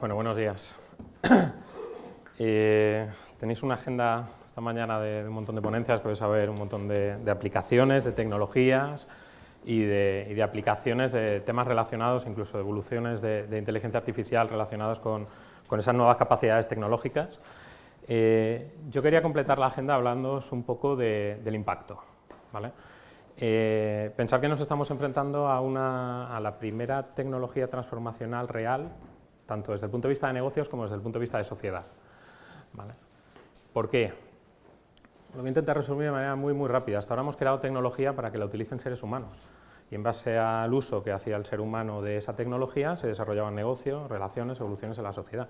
Bueno, buenos días. Tenéis una agenda esta mañana de un montón de ponencias, que vais a ver un montón de aplicaciones, de tecnologías y de aplicaciones de temas relacionados, incluso de evoluciones de inteligencia artificial relacionados con esas nuevas capacidades tecnológicas. Yo quería completar la agenda hablándoos un poco del impacto, ¿vale? Pensar que nos estamos enfrentando a la primera tecnología transformacional real, tanto desde el punto de vista de negocios como desde el punto de vista de sociedad, ¿vale? ¿Por qué? Lo voy a intentar resumir de manera muy rápida. Hasta ahora hemos creado tecnología para que la utilicen seres humanos, y en base al uso que hacía el ser humano de esa tecnología se desarrollaban negocios, relaciones, evoluciones en la sociedad.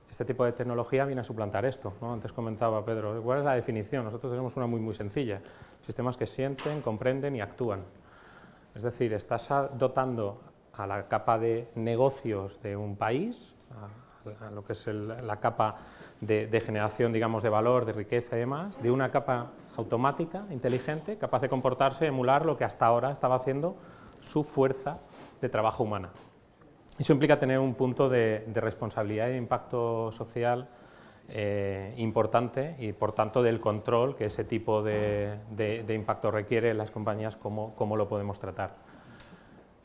Este tipo de tecnología viene a suplantar esto, ¿no? Antes comentaba Pedro, ¿cuál es la definición? Nosotros tenemos una muy sencilla: sistemas que sienten, comprenden y actúan. Es decir, estás dotando a la capa de negocios de un país, a lo que es la capa de generación, digamos, de valor, de riqueza y demás, de una capa automática, inteligente, capaz de comportarse, emular lo que hasta ahora estaba haciendo su fuerza de trabajo humana. Eso implica tener un punto de responsabilidad y de impacto social importante, y por tanto del control que ese tipo de impacto requiere en las compañías, cómo lo podemos tratar.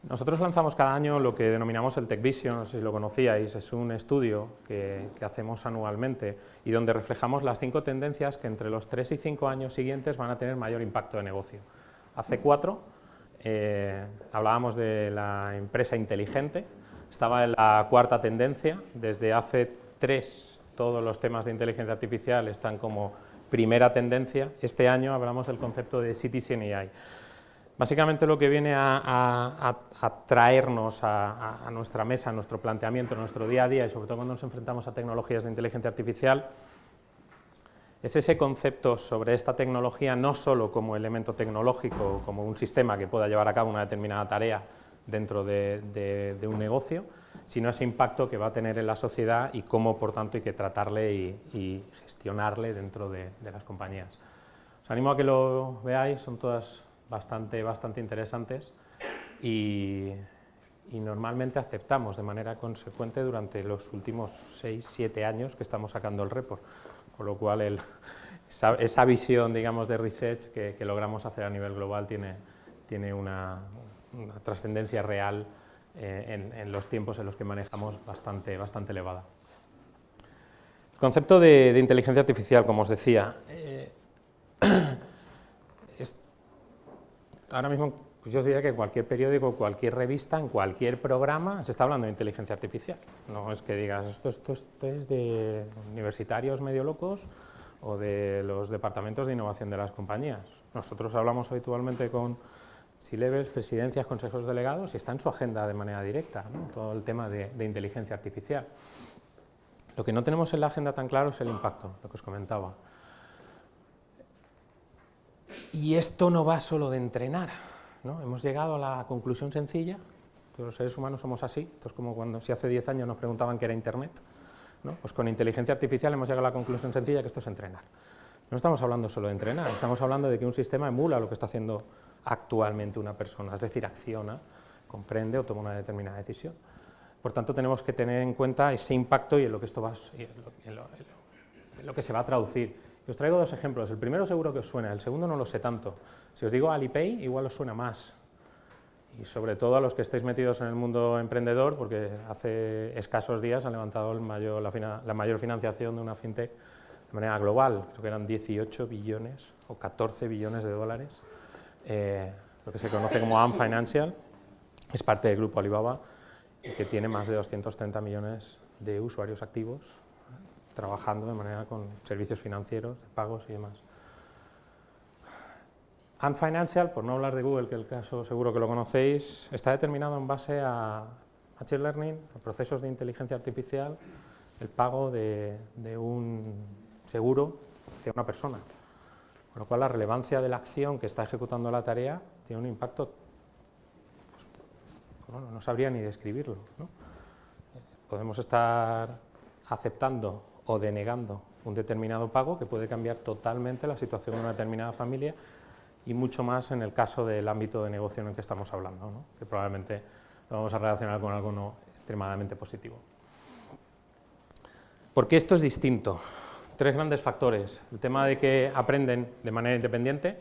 Nosotros lanzamos cada año lo que denominamos el Tech Vision, no sé si lo conocíais. Es un estudio que hacemos anualmente y donde reflejamos las 5 tendencias que entre los 3 y 5 años siguientes van a tener mayor impacto de negocio. Hace 4 hablábamos de la empresa inteligente, estaba en la 4ª tendencia. Desde hace 3 todos los temas de inteligencia artificial están como primera tendencia. Este año hablamos del concepto de Citizen AI. Básicamente lo que viene a traernos a nuestra mesa, a nuestro planteamiento, a nuestro día a día, y sobre todo cuando nos enfrentamos a tecnologías de inteligencia artificial, es ese concepto sobre esta tecnología no solo como elemento tecnológico, como un sistema que pueda llevar a cabo una determinada tarea dentro de un negocio, sino ese impacto que va a tener en la sociedad y cómo, por tanto, hay que tratarle y gestionarle dentro de las compañías. Os animo a que lo veáis, son todas bastante interesantes, y normalmente aceptamos de manera consecuente durante los últimos 6-7 años que estamos sacando el report, con lo cual esa visión, digamos, de research que logramos hacer a nivel global tiene una trascendencia real en los tiempos en los que manejamos bastante elevada. El concepto de inteligencia artificial, como os decía, ahora mismo, pues yo diría que en cualquier periódico, cualquier revista, en cualquier programa se está hablando de inteligencia artificial. No es que digas, esto es de universitarios medio locos o de los departamentos de innovación de las compañías. Nosotros hablamos habitualmente con C-levels, presidencias, consejos delegados, y está en su agenda de manera directa, ¿no? Todo el tema de inteligencia artificial. Lo que no tenemos en la agenda tan claro es el impacto, lo que os comentaba. Y esto no va solo de entrenar, ¿no? Hemos llegado a la conclusión sencilla, que los seres humanos somos así. Esto es como cuando, si hace 10 años nos preguntaban qué era Internet, ¿no? Pues con inteligencia artificial hemos llegado a la conclusión sencilla, que esto es entrenar. No estamos hablando solo de entrenar, estamos hablando de que un sistema emula lo que está haciendo actualmente una persona, es decir, acciona, comprende o toma una determinada decisión. Por tanto, tenemos que tener en cuenta ese impacto y en lo que esto en lo que se va a traducir. Os traigo 2 ejemplos. El primero seguro que os suena, el segundo no lo sé tanto. Si os digo Alipay, igual os suena más. Y sobre todo a los que estéis metidos en el mundo emprendedor, porque hace escasos días han levantado la mayor financiación de una fintech de manera global. Creo que eran 18 billones o 14 billones de dólares. Lo que se conoce como Ant Financial, es parte del grupo Alibaba y que tiene más de 230 millones de usuarios activos, trabajando de manera con servicios financieros, de pagos y demás. Ant Financial, por no hablar de Google, que el caso seguro que lo conocéis, está determinado en base a Machine Learning, a procesos de inteligencia artificial, el pago de un seguro hacia una persona. Con lo cual la relevancia de la acción que está ejecutando la tarea tiene un impacto, pues, bueno, no sabría ni describirlo, ¿no? Podemos estar aceptando o denegando un determinado pago que puede cambiar totalmente la situación de una determinada familia, y mucho más en el caso del ámbito de negocio en el que estamos hablando, ¿no? Que probablemente lo vamos a relacionar con algo no extremadamente positivo. ¿Por qué esto es distinto? 3 grandes factores. El tema de que aprenden de manera independiente,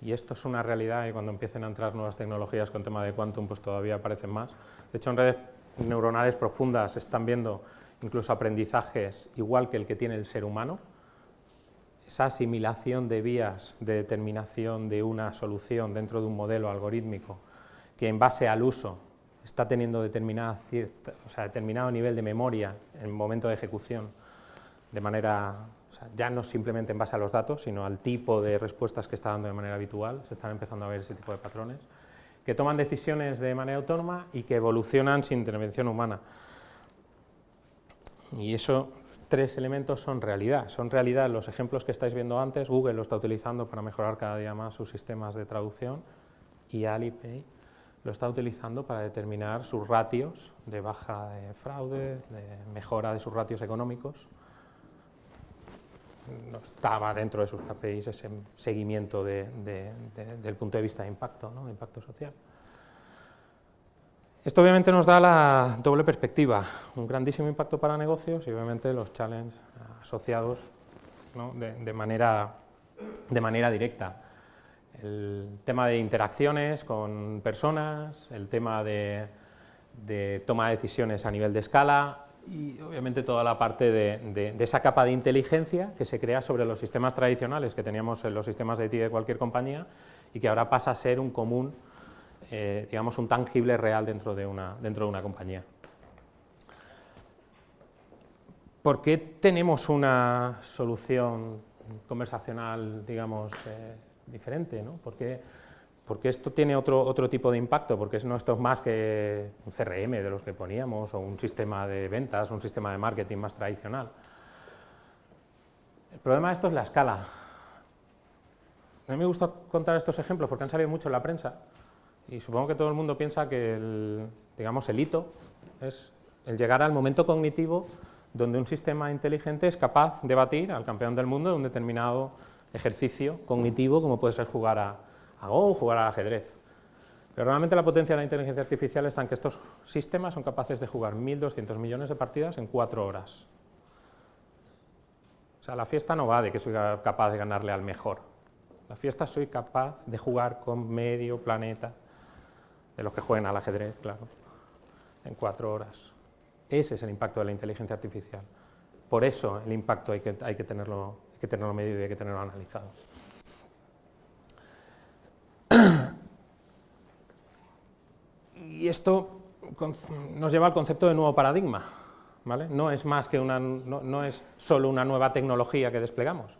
y esto es una realidad, y cuando empiecen a entrar nuevas tecnologías con tema de quantum, pues todavía aparecen más. De hecho, en redes neuronales profundas se están viendo incluso aprendizajes igual que el que tiene el ser humano. Esa asimilación de vías de determinación de una solución dentro de un modelo algorítmico que en base al uso está teniendo determinado nivel de memoria en el momento de ejecución, de manera, ya no simplemente en base a los datos, sino al tipo de respuestas que está dando de manera habitual, se están empezando a ver ese tipo de patrones, que toman decisiones de manera autónoma y que evolucionan sin intervención humana. Y esos 3 elementos son realidad los ejemplos que estáis viendo antes. Google lo está utilizando para mejorar cada día más sus sistemas de traducción, y Alipay lo está utilizando para determinar sus ratios de baja de fraude, de mejora de sus ratios económicos. No estaba dentro de sus KPIs ese seguimiento del punto de vista de impacto, ¿no? De impacto social. Esto obviamente nos da la doble perspectiva, un grandísimo impacto para negocios y obviamente los challenges asociados, ¿no? de manera directa. El tema de interacciones con personas, el tema de toma de decisiones a nivel de escala y obviamente toda la parte de esa capa de inteligencia que se crea sobre los sistemas tradicionales que teníamos en los sistemas de IT de cualquier compañía y que ahora pasa a ser un común, digamos un tangible real dentro de una compañía. ¿Por qué tenemos una solución conversacional, digamos, diferente, ¿no? Porque esto tiene otro tipo de impacto, porque esto es más que un CRM de los que poníamos, o un sistema de ventas, o un sistema de marketing más tradicional. El problema de esto es la escala. A mí me gusta contar estos ejemplos porque han salido mucho en la prensa, y supongo que todo el mundo piensa que el hito es el llegar al momento cognitivo donde un sistema inteligente es capaz de batir al campeón del mundo de un determinado ejercicio cognitivo, como puede ser jugar a Go o jugar al ajedrez. Pero realmente la potencia de la inteligencia artificial está en que estos sistemas son capaces de jugar 1.200 millones de partidas en 4 horas. O sea, la fiesta no va de que soy capaz de ganarle al mejor. La fiesta soy capaz de jugar con medio planeta, de los que jueguen al ajedrez, claro, en 4 horas. Ese es el impacto de la inteligencia artificial. Por eso el impacto hay que tenerlo medido y hay que tenerlo analizado. Y esto nos lleva al concepto de nuevo paradigma, ¿vale? No es más que no es solo una nueva tecnología que desplegamos,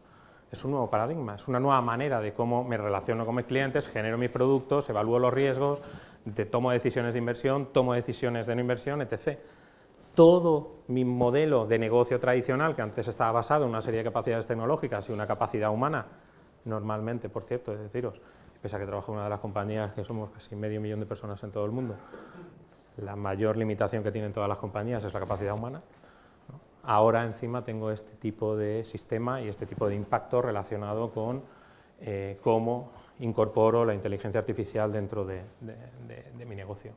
es un nuevo paradigma, es una nueva manera de cómo me relaciono con mis clientes, genero mis productos, evalúo los riesgos, tomo decisiones de inversión, tomo decisiones de no inversión, etc. Todo mi modelo de negocio tradicional, que antes estaba basado en una serie de capacidades tecnológicas y una capacidad humana, normalmente, por cierto, es deciros, pese a que trabajo en una de las compañías que somos casi 500.000 de personas en todo el mundo, la mayor limitación que tienen todas las compañías es la capacidad humana, ¿no? Ahora encima tengo este tipo de sistema y este tipo de impacto relacionado con cómo incorporo la inteligencia artificial dentro de mi negocio.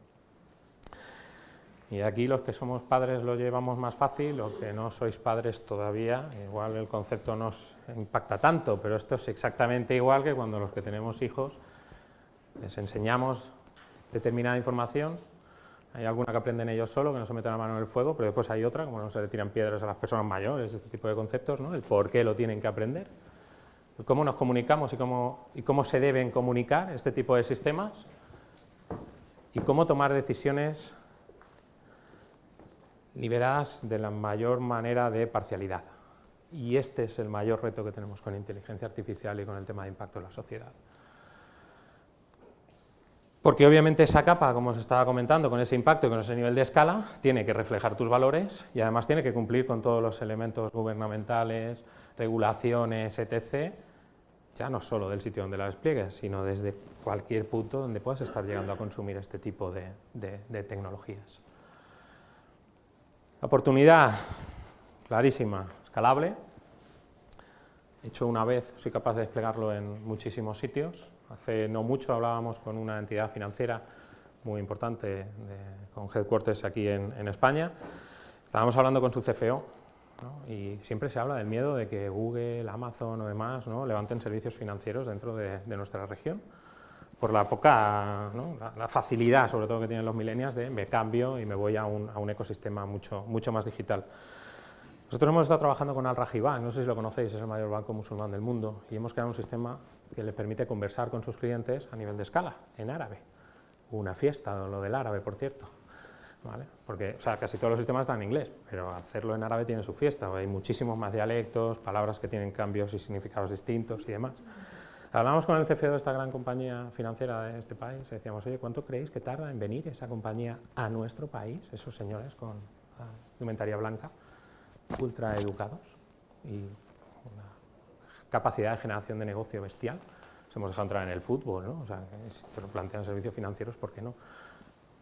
Y aquí los que somos padres lo llevamos más fácil, los que no sois padres todavía, igual el concepto no os impacta tanto, pero esto es exactamente igual que cuando los que tenemos hijos les enseñamos determinada información. Hay alguna que aprenden ellos solo, que no se meten la mano en el fuego, pero después hay otra, como no se le tiran piedras a las personas mayores, este tipo de conceptos, ¿no? El por qué lo tienen que aprender, el cómo nos comunicamos y cómo se deben comunicar este tipo de sistemas, y cómo tomar decisiones liberadas de la mayor manera de parcialidad. Y este es el mayor reto que tenemos con inteligencia artificial y con el tema de impacto en la sociedad. Porque obviamente esa capa, como os estaba comentando, con ese impacto y con ese nivel de escala, tiene que reflejar tus valores y además tiene que cumplir con todos los elementos gubernamentales, regulaciones, etc., ya no solo del sitio donde la despliegues, sino desde cualquier punto donde puedas estar llegando a consumir este tipo de tecnologías. La oportunidad, clarísima, escalable. Hecho una vez, soy capaz de desplegarlo en muchísimos sitios. Hace no mucho hablábamos con una entidad financiera muy importante, con headquarters aquí en España. Estábamos hablando con su CFO ¿no? Y siempre se habla del miedo de que Google, Amazon o demás, ¿no?, levanten servicios financieros dentro de nuestra región, por la poca, ¿no?, la facilidad, sobre todo, que tienen los millennials de me cambio y me voy a un ecosistema mucho más digital. Nosotros hemos estado trabajando con Al Rajhi Bank, no sé si lo conocéis, es el mayor banco musulmán del mundo, y hemos creado un sistema que le permite conversar con sus clientes a nivel de escala, en árabe. Una fiesta, lo del árabe, por cierto. ¿Vale? Porque, o sea, casi todos los sistemas están en inglés, pero hacerlo en árabe tiene su fiesta, hay muchísimos más dialectos, palabras que tienen cambios y significados distintos y demás. Hablamos con el CFO de esta gran compañía financiera de este país y decíamos, oye, ¿cuánto creéis que tarda en venir esa compañía a nuestro país? Esos señores con indumentaria blanca, ultra educados y una capacidad de generación de negocio bestial. Nos hemos dejado entrar en el fútbol, ¿no? O sea, si te lo plantean servicios financieros, ¿por qué no?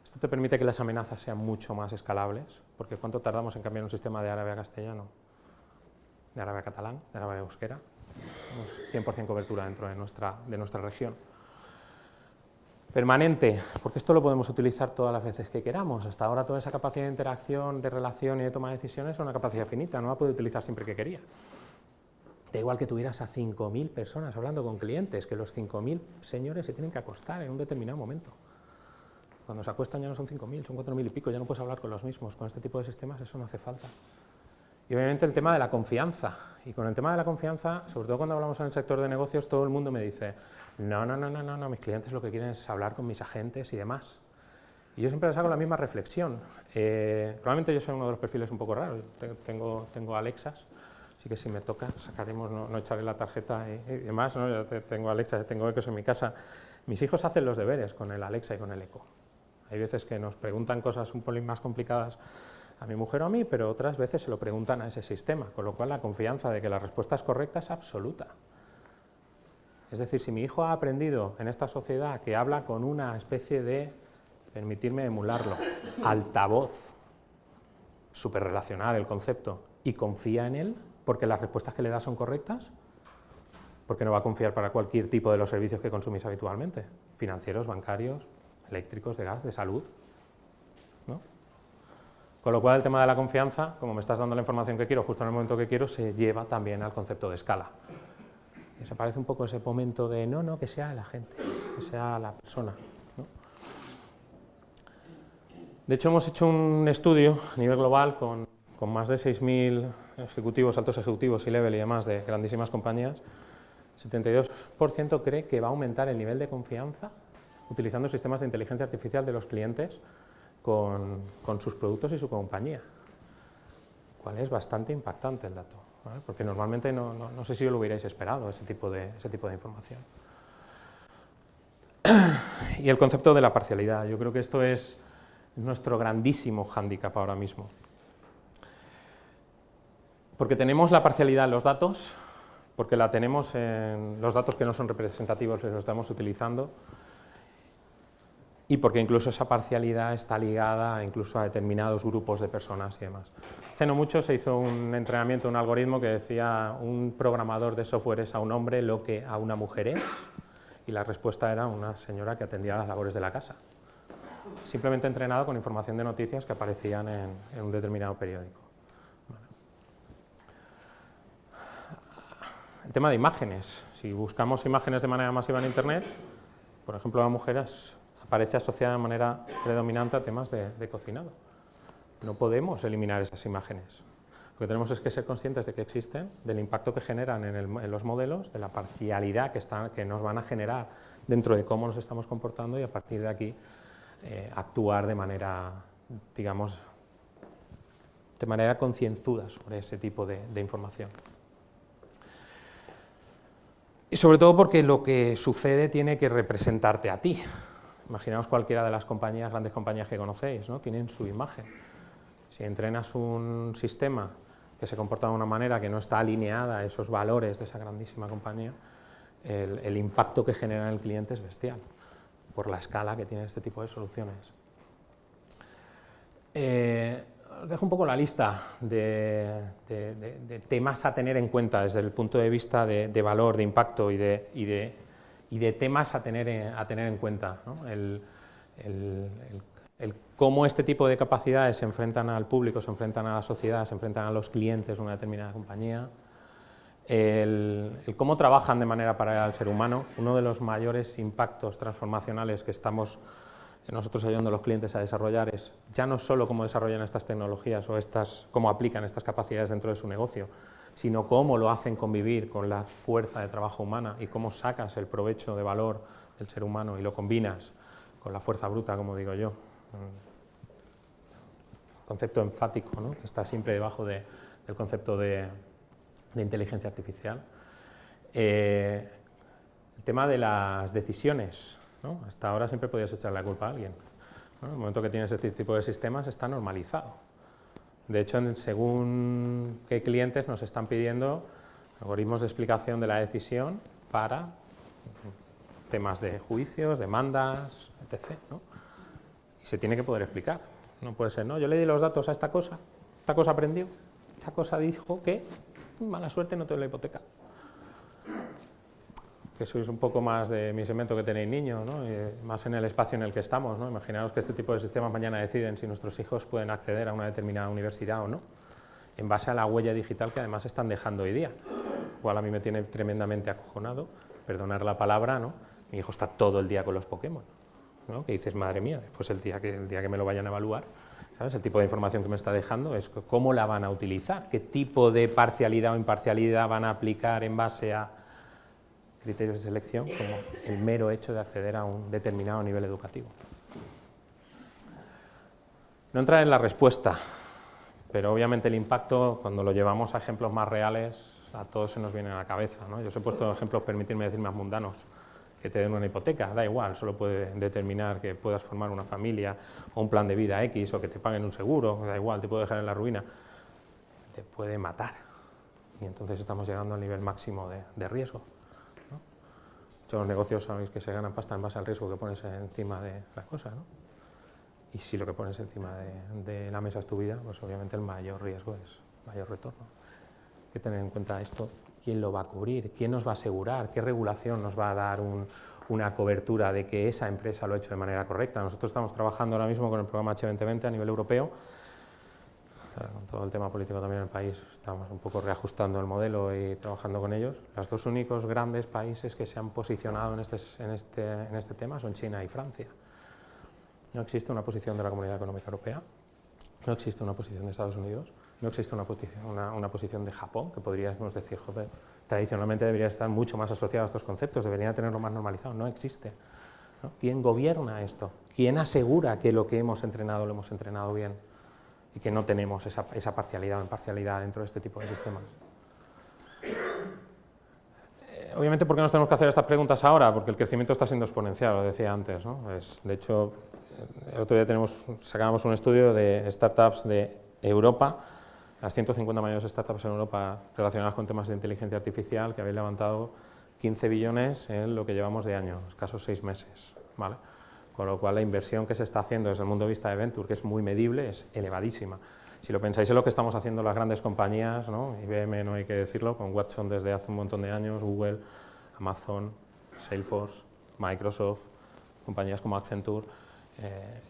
Esto te permite que las amenazas sean mucho más escalables, porque ¿cuánto tardamos en cambiar un sistema de árabe a castellano, de árabe a catalán, de árabe a euskera? 100% cobertura dentro de nuestra región. Permanente, porque esto lo podemos utilizar todas las veces que queramos. Hasta ahora toda esa capacidad de interacción, de relación y de toma de decisiones es una capacidad finita, no la puedo utilizar siempre que quería. Da igual que tuvieras a 5.000 personas hablando con clientes, que los 5.000 señores se tienen que acostar en un determinado momento. Cuando se acuestan ya no son 5.000, son 4.000 y pico, ya no puedes hablar con los mismos. Con este tipo de sistemas eso no hace falta. Y obviamente el tema de la confianza. Y con el tema de la confianza, sobre todo cuando hablamos en el sector de negocios, todo el mundo me dice, no, mis clientes lo que quieren es hablar con mis agentes y demás. Y yo siempre les hago la misma reflexión. Probablemente yo soy uno de los perfiles un poco raros, tengo Alexas, así que si me toca sacaremos, no echaré la tarjeta y demás, ¿no? Yo tengo Alexas, tengo Ecos en mi casa. Mis hijos hacen los deberes con el Alexa y con el Eco. Hay veces que nos preguntan cosas un poco más complicadas a mi mujer o a mí, pero otras veces se lo preguntan a ese sistema, con lo cual la confianza de que la respuesta es correcta es absoluta. Es decir, si mi hijo ha aprendido en esta sociedad que habla con una especie de, permitirme emularlo, altavoz, súper relacional el concepto, y confía en él porque las respuestas que le da son correctas, ¿por qué no va a confiar para cualquier tipo de los servicios que consumís habitualmente? Financieros, bancarios, eléctricos, de gas, de salud, ¿no? Con lo cual el tema de la confianza, como me estás dando la información que quiero justo en el momento que quiero, se lleva también al concepto de escala. Desaparece un poco ese momento de no, que sea el agente, que sea la persona, ¿no? De hecho, hemos hecho un estudio a nivel global con más de 6.000 ejecutivos, altos ejecutivos y level y demás de grandísimas compañías. 72% cree que va a aumentar el nivel de confianza utilizando sistemas de inteligencia artificial de los clientes con sus productos y su compañía, cual es bastante impactante el dato, ¿vale? Porque normalmente no sé si lo hubierais esperado, ese tipo de información. Y el concepto de la parcialidad, yo creo que esto es nuestro grandísimo hándicap ahora mismo. Porque tenemos la parcialidad en los datos, porque la tenemos en los datos que no son representativos, los estamos utilizando, y porque incluso esa parcialidad está ligada incluso a determinados grupos de personas y demás. Hace no mucho se hizo un entrenamiento, un algoritmo que decía un programador de software es a un hombre lo que a una mujer es, y la respuesta era una señora que atendía las labores de la casa. Simplemente entrenado con información de noticias que aparecían en un determinado periódico. El tema de imágenes. Si buscamos imágenes de manera masiva en Internet, por ejemplo, la mujer aparece asociada de manera predominante a temas de cocinado. No podemos eliminar esas imágenes. Lo que tenemos es que ser conscientes de que existen, del impacto que generan en los modelos, de la parcialidad que nos van a generar dentro de cómo nos estamos comportando y a partir de aquí actuar de manera, digamos, de manera concienzuda sobre ese tipo de información. Y sobre todo porque lo que sucede tiene que representarte a ti. Imaginaos cualquiera de las compañías, grandes compañías que conocéis, ¿no? Tienen su imagen. Si entrenas un sistema que se comporta de una manera que no está alineada a esos valores de esa grandísima compañía, el impacto que genera en el cliente es bestial, por la escala que tiene este tipo de soluciones. Os dejo un poco la lista de temas a tener en cuenta desde el punto de vista de valor, de impacto y de temas a tener en cuenta, ¿no? cómo este tipo de capacidades se enfrentan al público, se enfrentan a la sociedad, se enfrentan a los clientes de una determinada compañía, el cómo trabajan de manera paralela al ser humano. Uno de los mayores impactos transformacionales que estamos nosotros ayudando a los clientes a desarrollar es ya no solo cómo desarrollan estas tecnologías o cómo aplican estas capacidades dentro de su negocio, sino cómo lo hacen convivir con la fuerza de trabajo humana y cómo sacas el provecho de valor del ser humano y lo combinas con la fuerza bruta, como digo yo. Concepto enfático, ¿no?, que está siempre debajo del concepto de inteligencia artificial. El tema de las decisiones, ¿no? Hasta ahora siempre podías echar la culpa a alguien, ¿no? En el momento que tienes este tipo de sistemas está normalizado. De hecho, según qué clientes nos están pidiendo algoritmos de explicación de la decisión para temas de juicios, demandas, etc., ¿no? Y se tiene que poder explicar. No puede ser, no, yo le di los datos a esta cosa aprendió, esta cosa dijo que mala suerte, no te doy la hipoteca. Que sois un poco más de mi segmento que tenéis niños, ¿no? Más en el espacio en el que estamos, ¿no? Imaginaos que este tipo de sistemas mañana deciden si nuestros hijos pueden acceder a una determinada universidad o no, en base a la huella digital que además están dejando hoy día. Igual a mí me tiene tremendamente acojonado, perdonar la palabra, ¿no? Mi hijo está todo el día con los Pokémon, ¿no? Que dices, madre mía, después el día que me lo vayan a evaluar, ¿sabes? El tipo de información que me está dejando es cómo la van a utilizar, qué tipo de parcialidad o imparcialidad van a aplicar en base a criterios de selección, como el mero hecho de acceder a un determinado nivel educativo. No entrar en la respuesta, pero obviamente el impacto, cuando lo llevamos a ejemplos más reales, a todos se nos viene a la cabeza, ¿no? Yo os he puesto ejemplos, permitirme decir, más mundanos, que te den una hipoteca, da igual, solo puede determinar que puedas formar una familia o un plan de vida X, o que te paguen un seguro, da igual, te puede dejar en la ruina, te puede matar, y entonces estamos llegando al nivel máximo de riesgo. Los negocios sabéis que se ganan pasta en base al riesgo que pones encima de la cosa, ¿no? Y si lo que pones encima de la mesa es tu vida, pues obviamente el mayor riesgo es mayor retorno. Hay que tener en cuenta esto, quién lo va a cubrir, quién nos va a asegurar, qué regulación nos va a dar una cobertura de que esa empresa lo ha hecho de manera correcta. Nosotros estamos trabajando ahora mismo con el programa H2020 a nivel europeo. Con todo el tema político también en el país, estamos un poco reajustando el modelo y trabajando con ellos. Los dos únicos grandes países que se han posicionado en este tema son China y Francia. No existe una posición de la Comunidad Económica Europea, no existe una posición de Estados Unidos, no existe una posición de Japón, que podríamos decir, joder, tradicionalmente debería estar mucho más asociado a estos conceptos, debería tenerlo más normalizado, no existe, ¿no? ¿Quién gobierna esto? ¿Quién asegura que lo que hemos entrenado lo hemos entrenado bien? Y que no tenemos esa parcialidad o imparcialidad dentro de este tipo de sistemas. Obviamente, ¿por qué nos tenemos que hacer estas preguntas ahora? Porque el crecimiento está siendo exponencial, lo decía antes, ¿no? De hecho, el otro día sacábamos un estudio de startups de Europa, las 150 mayores startups en Europa relacionadas con temas de inteligencia artificial, que habéis levantado 15 billones en lo que llevamos de año, escasos 6 meses, ¿vale? Con lo cual la inversión que se está haciendo desde el punto de vista de Venture, que es muy medible, es elevadísima. Si lo pensáis en lo que estamos haciendo las grandes compañías, ¿no? IBM, no hay que decirlo, con Watson desde hace un montón de años, Google, Amazon, Salesforce, Microsoft, compañías como Accenture,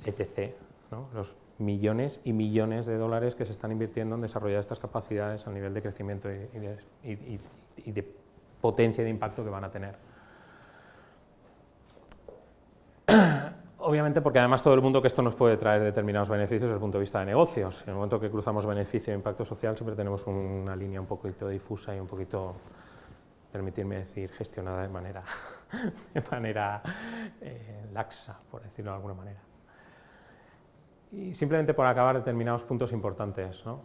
etc., ¿no? Los millones y millones de dólares que se están invirtiendo en desarrollar estas capacidades a nivel de crecimiento y de potencia y de impacto que van a tener. Obviamente porque además todo el mundo que esto nos puede traer determinados beneficios desde el punto de vista de negocios. En el momento que cruzamos beneficio e impacto social siempre tenemos una línea un poquito difusa y un poquito, permitirme decir, gestionada de manera laxa, por decirlo de alguna manera. Y simplemente por acabar determinados puntos importantes, ¿no?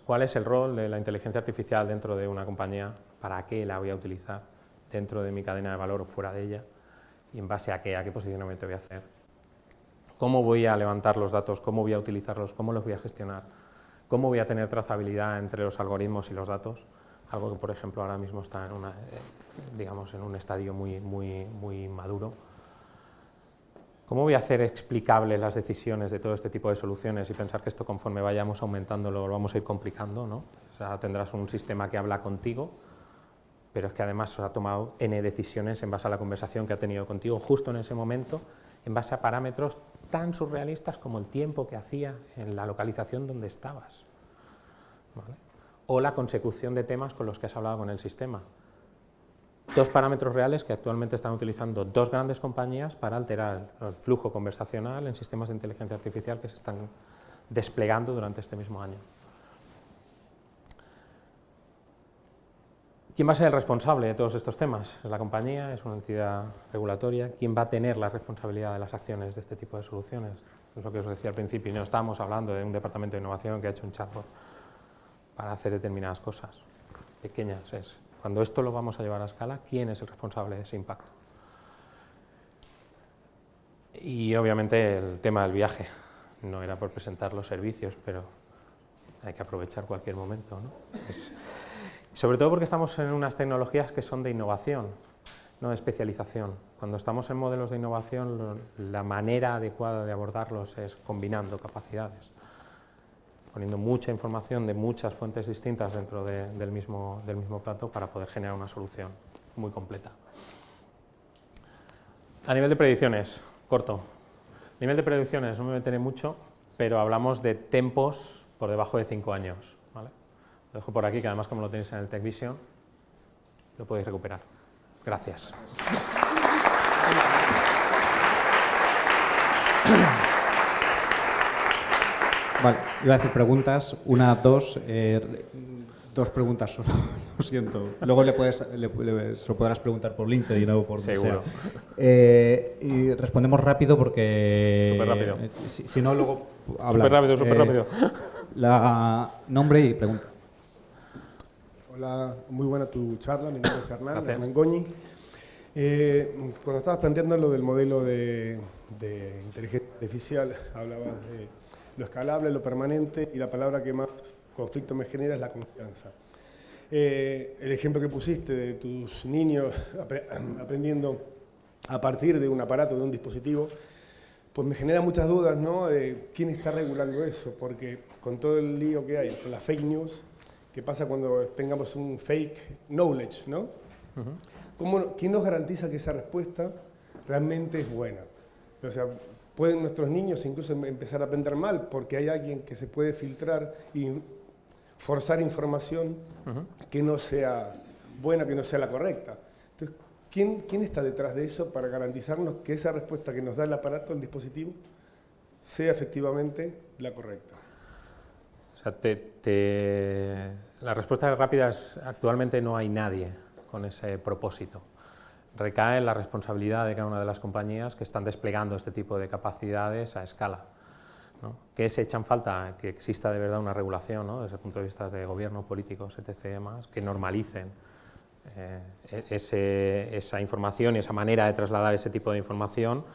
¿Cuál es el rol de la inteligencia artificial dentro de una compañía? ¿Para qué la voy a utilizar dentro de mi cadena de valor o fuera de ella? ¿Y en base a qué posicionamiento voy a hacer? ¿Cómo voy a levantar los datos? ¿Cómo voy a utilizarlos? ¿Cómo los voy a gestionar? ¿Cómo voy a tener trazabilidad entre los algoritmos y los datos? Algo que, por ejemplo, ahora mismo está en un estadio muy maduro. ¿Cómo voy a hacer explicables las decisiones de todo este tipo de soluciones y pensar que esto, conforme vayamos aumentando, lo vamos a ir complicando, ¿no? O sea, tendrás un sistema que habla contigo, pero es que además ha tomado N decisiones en base a la conversación que ha tenido contigo justo en ese momento, en base a parámetros tan surrealistas como el tiempo que hacía en la localización donde estabas, ¿vale? O la consecución de temas con los que has hablado con el sistema. 2 parámetros reales que actualmente están utilizando 2 grandes compañías para alterar el flujo conversacional en sistemas de inteligencia artificial que se están desplegando durante este mismo año. ¿Quién va a ser el responsable de todos estos temas? ¿Es la compañía? ¿Es una entidad regulatoria? ¿Quién va a tener la responsabilidad de las acciones de este tipo de soluciones? Es lo que os decía al principio, y no estamos hablando de un departamento de innovación que ha hecho un chatbot para hacer determinadas cosas pequeñas. Es cuando esto lo vamos a llevar a escala, ¿quién es el responsable de ese impacto? Y obviamente el tema del viaje. No era por presentar los servicios, pero hay que aprovechar cualquier momento, ¿no? Sobre todo porque estamos en unas tecnologías que son de innovación, no de especialización. Cuando estamos en modelos de innovación, la manera adecuada de abordarlos es combinando capacidades, poniendo mucha información de muchas fuentes distintas dentro del mismo plato para poder generar una solución muy completa. A nivel de predicciones, corto. A nivel de predicciones no me meteré mucho, pero hablamos de tempos por debajo de 5 años. ¿Vale? Lo dejo por aquí, que además como lo tenéis en el TechVision, lo podéis recuperar. Gracias. Vale, iba a hacer preguntas, una, dos, 2 preguntas solo, lo siento. Luego se lo podrás preguntar por LinkedIn o por donde sea. Seguro. Y respondemos rápido porque... Súper rápido. Si no, luego hablamos. Súper rápido. Nombre y pregunta. Hola, muy buena tu charla, mi nombre es Gracias. Hernán Goñi. Cuando estabas planteando lo del modelo de inteligencia artificial, hablabas de lo escalable, lo permanente, y la palabra que más conflicto me genera es la confianza. El ejemplo que pusiste de tus niños aprendiendo a partir de un aparato, de un dispositivo, pues me genera muchas dudas, ¿no? De quién está regulando eso, porque con todo el lío que hay, con las fake news, ¿qué pasa cuando tengamos un fake knowledge, ¿no? ¿Quién nos garantiza que esa respuesta realmente es buena? O sea, pueden nuestros niños incluso empezar a aprender mal porque hay alguien que se puede filtrar y forzar información que no sea buena, que no sea la correcta. Entonces, ¿quién está detrás de eso para garantizarnos que esa respuesta que nos da el aparato, el dispositivo, sea efectivamente la correcta? O sea, la respuesta rápida es: actualmente no hay nadie con ese propósito. Recae en la responsabilidad de cada una de las compañías que están desplegando este tipo de capacidades a escala, ¿no? ¿Qué se echan falta? Que exista de verdad una regulación, ¿no? Desde el punto de vista de gobierno, políticos, etc., que normalicen esa información y esa manera de trasladar ese tipo de información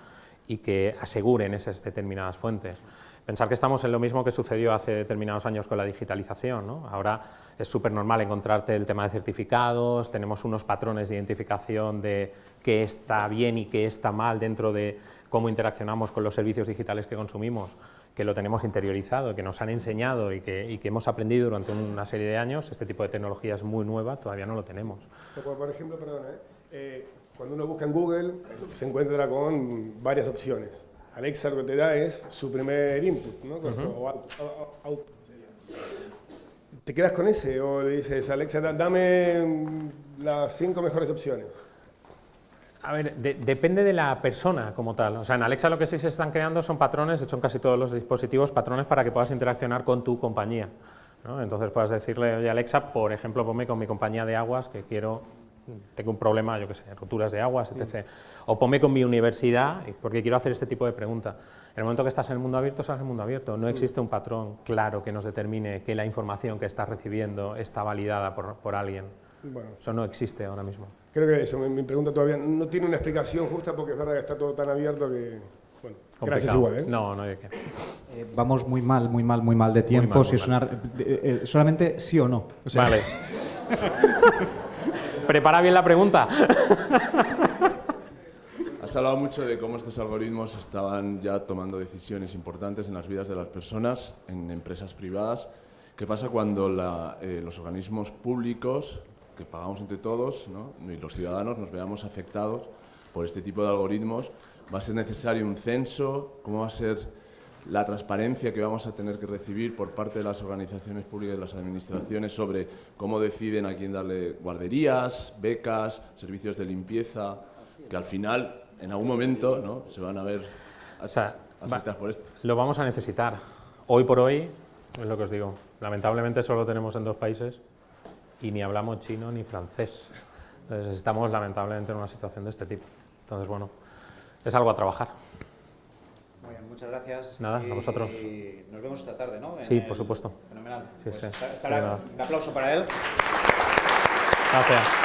y que aseguren esas determinadas fuentes. Pensar que estamos en lo mismo que sucedió hace determinados años con la digitalización, ¿no? Ahora es súper normal encontrarte el tema de certificados, tenemos unos patrones de identificación de qué está bien y qué está mal dentro de cómo interaccionamos con los servicios digitales que consumimos, que lo tenemos interiorizado, que nos han enseñado y que hemos aprendido durante una serie de años. Este tipo de tecnología es muy nueva, todavía no lo tenemos. Por ejemplo, cuando uno busca en Google, se encuentra con varias opciones. Alexa lo que te da es su primer input, ¿no? O output. ¿Te quedas con ese o le dices, Alexa, dame las 5 mejores opciones? A ver, depende de la persona como tal. O sea, en Alexa lo que sí se están creando son patrones, de hecho en casi todos los dispositivos, patrones para que puedas interaccionar con tu compañía, ¿no? Entonces puedas decirle, oye Alexa, por ejemplo, ponme con mi compañía de aguas que tengo un problema, yo qué sé, roturas de aguas, etc. O ponme con mi universidad, porque quiero hacer este tipo de pregunta. En el momento que estás en el mundo abierto, estás en el mundo abierto. No existe un patrón claro que nos determine que la información que estás recibiendo está validada por alguien. Bueno, eso no existe ahora mismo. Creo que eso, mi pregunta todavía no tiene una explicación justa porque es verdad que está todo tan abierto que... Bueno, complicado. Gracias igual, ¿eh? No hay de qué. Vamos muy mal de tiempo. Si es solamente sí o no. O sea, vale. Prepara bien la pregunta. Has hablado mucho de cómo estos algoritmos estaban ya tomando decisiones importantes en las vidas de las personas, en empresas privadas. ¿Qué pasa cuando los organismos públicos, que pagamos entre todos, ¿no? Y los ciudadanos, nos veamos afectados por este tipo de algoritmos ¿Va a ser necesario un censo? ¿Cómo va a ser la transparencia que vamos a tener que recibir por parte de las organizaciones públicas y de las administraciones sobre cómo deciden a quién darle guarderías, becas, servicios de limpieza, que al final, en algún momento, ¿no?, se van a ver afectadas por esto? Lo vamos a necesitar. Hoy por hoy, es lo que os digo, lamentablemente solo tenemos en 2 países y ni hablamos chino ni francés. Entonces estamos lamentablemente en una situación de este tipo. Entonces, bueno, es algo a trabajar. Muy bien, muchas gracias. Nada, a vosotros. Y nos vemos esta tarde, ¿no? Sí, por supuesto. Fenomenal. Sí, Pues sí. estará un aplauso para él. Gracias.